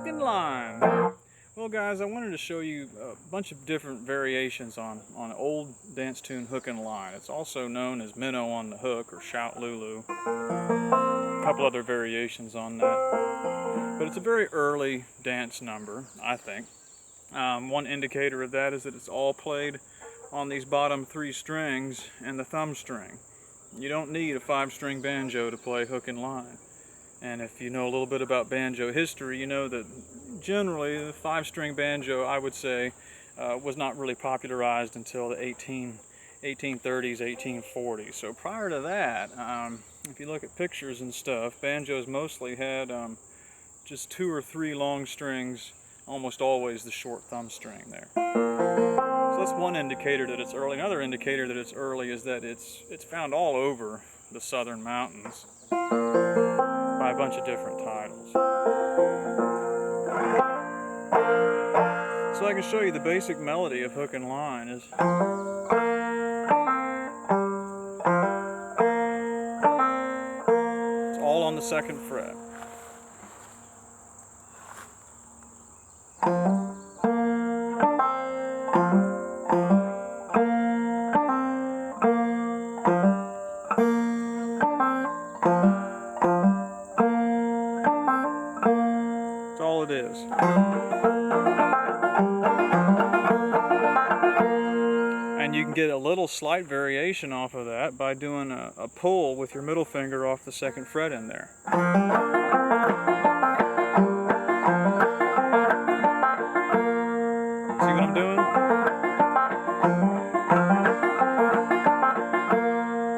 hooking line. Well guys, I wanted to show you a bunch of different variations on an old dance tune hook and line. It's also known as Minnow on the hook or Shout Lulu. A couple other variations on that. But it's a very early dance number, I think. One indicator of that is that it's all played on these bottom 3 strings and the thumb string. You don't need a 5-string banjo to play hook and line. And if you know a little bit about banjo history, you know that generally the 5-string banjo, I would say, was not really popularized until the 1830s, 1840s. So prior to that, if you look at pictures and stuff, banjos mostly had just 2 or 3 long strings, almost always the short thumb string there. So that's one indicator that it's early. Another indicator that it's early is that it's found all over the southern mountains by a bunch of different titles. So I can show you the basic melody of hook and line is it's all on the 2nd fret. That's all it is. And you can get a little slight variation off of that by doing a pull with your middle finger off the 2nd fret in there. See what I'm doing?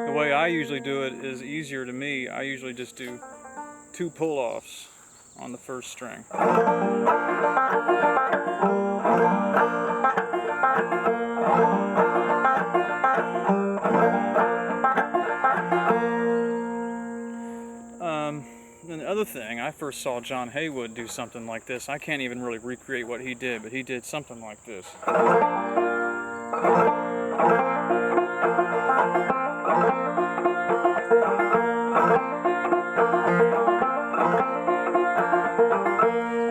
The way I usually do it is easier to me. I usually just do 2 pull-offs on the 1st string. And the other thing, I first saw John Haywood do something like this. I can't even really recreate what he did, but he did something like this. I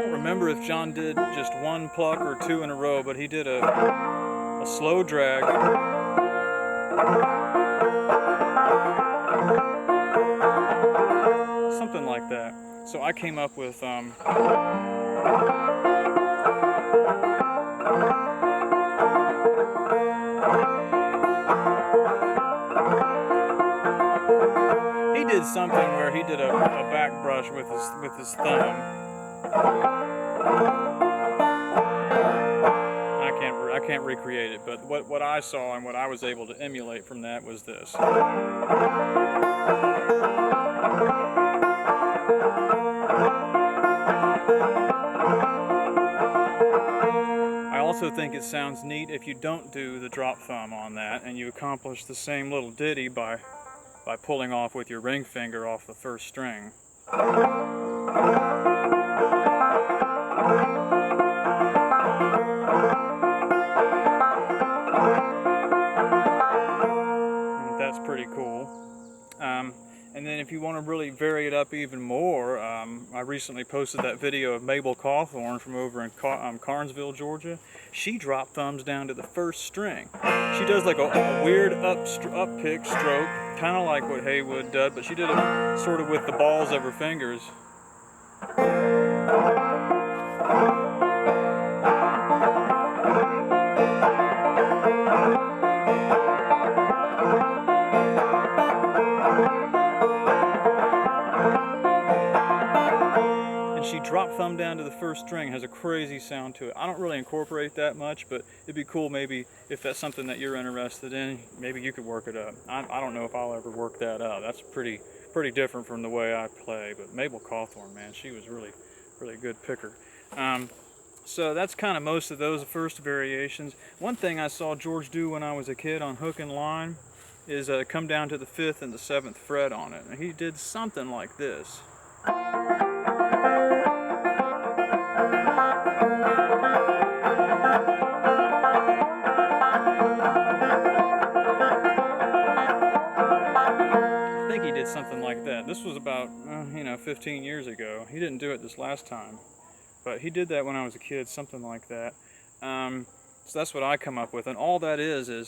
don't remember if John did just 1 pluck or 2 in a row, but he did a slow drag. Something like that. So I came up with he did something where he did a back brush with his thumb. I can't recreate it, but what I saw and what I was able to emulate from that was this. I also think it sounds neat if you don't do the drop thumb on that and you accomplish the same little ditty by pulling off with your ring finger off the 1st string. And that's pretty cool. And then if you want to really vary it up even more, I recently posted that video of Maybel Cawthorn from over in Carnesville, Georgia. She dropped thumbs down to the 1st string. She does like a weird up pick stroke, kind of like what Haywood did, but she did it sort of with the balls of her fingers. She dropped thumb down to the 1st string, has a crazy sound to it. I don't really incorporate that much, but it'd be cool maybe if that's something that you're interested in, maybe you could work it up. I don't know if I'll ever work that up. That's pretty different from the way I play, but Maybel Cawthorn, man, she was really a good picker. So that's kind of most of those first variations. One thing I saw George do when I was a kid on hook and line is come down to the 5th and the 7th fret on it. And he did something like this. something like that. This was about, 15 years ago. He didn't do it this last time. But he did that when I was a kid, something like that. So that's what I come up with, and all that is you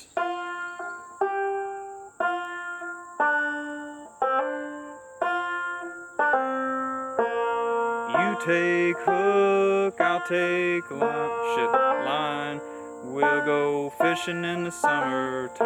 take hook, I'll take line, we'll go fishing in the summertime.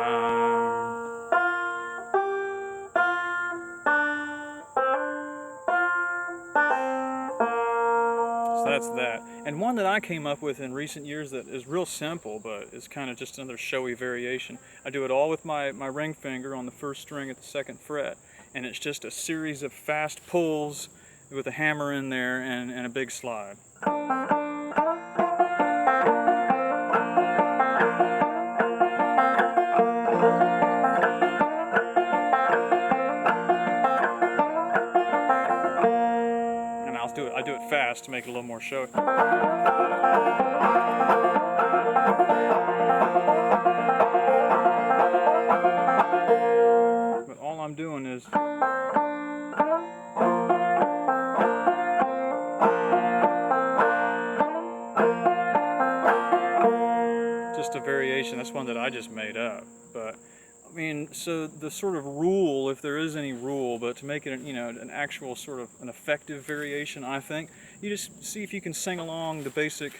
So that's that. And one that I came up with in recent years that is real simple, but is kind of just another showy variation. I do it all with my ring finger on the first string at the 2nd fret, and it's just a series of fast pulls with a hammer in there and a big slide. And I do it fast to make it a little more showy. But all I'm doing is just a variation. That's one that I just made up. But I mean, so the sort of rule, if there is any rule, but to make it, an actual sort of an effective variation, I think, you just see if you can sing along the basic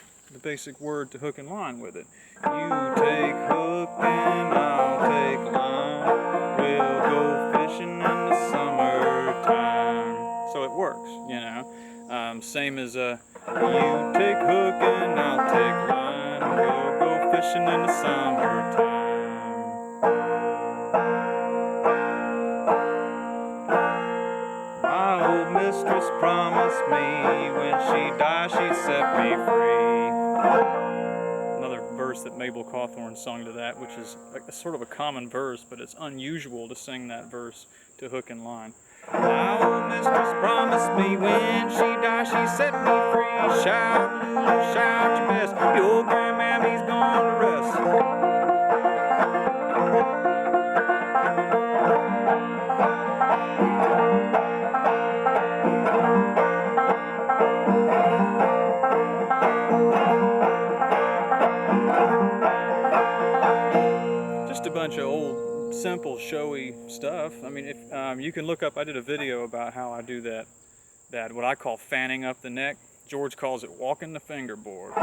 word to hook and line with it. You take hook and I'll take line, we'll go fishing in the summertime. So it works, Same as you take hook and I'll take line, we'll go fishing in the summertime. Mistress promised me when she died she'd set me free. Another verse that Maybel Cawthorn sung to that, which is a sort of a common verse, but it's unusual to sing that verse to hook and line. My old mistress promised me when she died she'd set me free. Shout, Lulu, shout your best, your grandmammy's gone to rest. A bunch of old, simple, showy stuff. I mean, if you can look up, I did a video about how I do that what I call fanning up the neck. George calls it walking the fingerboard.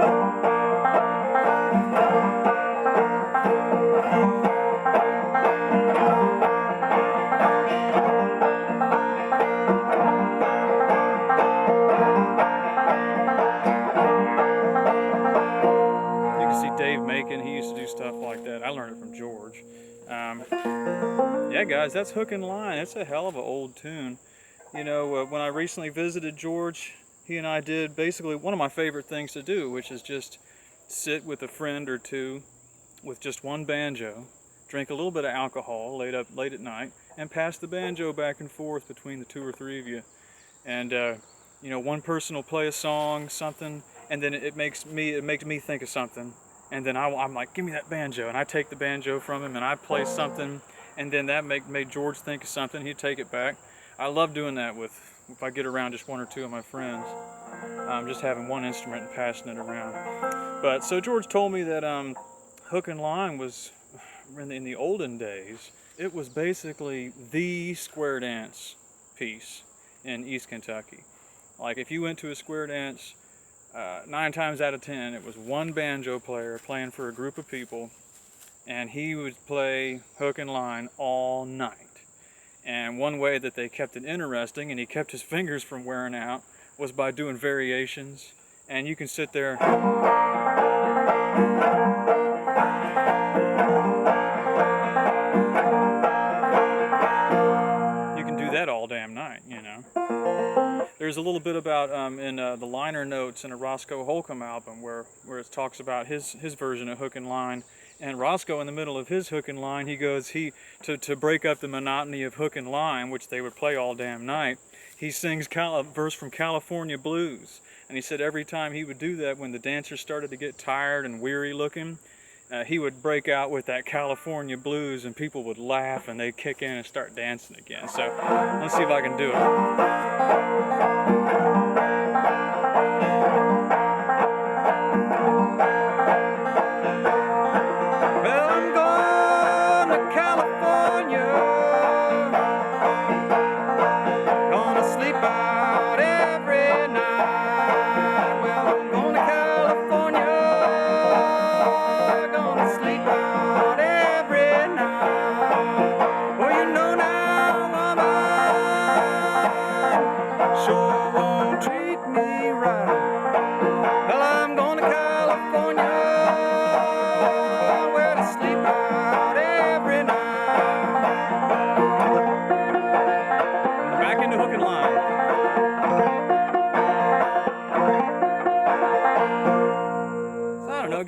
He used to do stuff like that. I learned it from George. Yeah, guys, that's hook and line. It's a hell of an old tune. When I recently visited George, he and I did basically one of my favorite things to do, which is just sit with a friend or two with just one banjo, drink a little bit of alcohol late at night, and pass the banjo back and forth between the 2 or 3 of you. And one person will play a song, something, and then it makes me think of something. And then I'm like, give me that banjo. And I take the banjo from him and I play something. And then that made George think of something. He'd take it back. I love doing that if I get around just 1 or 2 of my friends. Just having one instrument and passing it around. But so George told me that hook and line was, in the olden days, it was basically the square dance piece in East Kentucky. Like if you went to a square dance, 9 times out of 10, it was one banjo player playing for a group of people, and he would play hook and line all night. And one way that they kept it interesting, and he kept his fingers from wearing out, was by doing variations. And you can sit there. You can do that all damn night, There's a little bit about in the liner notes in a Roscoe Holcomb album where it talks about his version of hook and line. And Roscoe, in the middle of his hook and line, he goes, to break up the monotony of hook and line, which they would play all damn night, he sings a verse from California Blues. And he said every time he would do that, when the dancers started to get tired and weary looking, he would break out with that California Blues, and people would laugh and they'd kick in and start dancing again. So let's see if I can do it.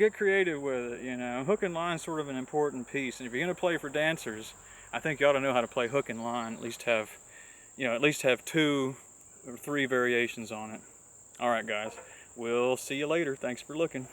get creative with it, you know. Hook and line's sort of an important piece, and if you're gonna play for dancers, I think you ought to know how to play hook and line, at least have 2 or 3 variations on it. All right, guys, we'll see you later. Thanks for looking.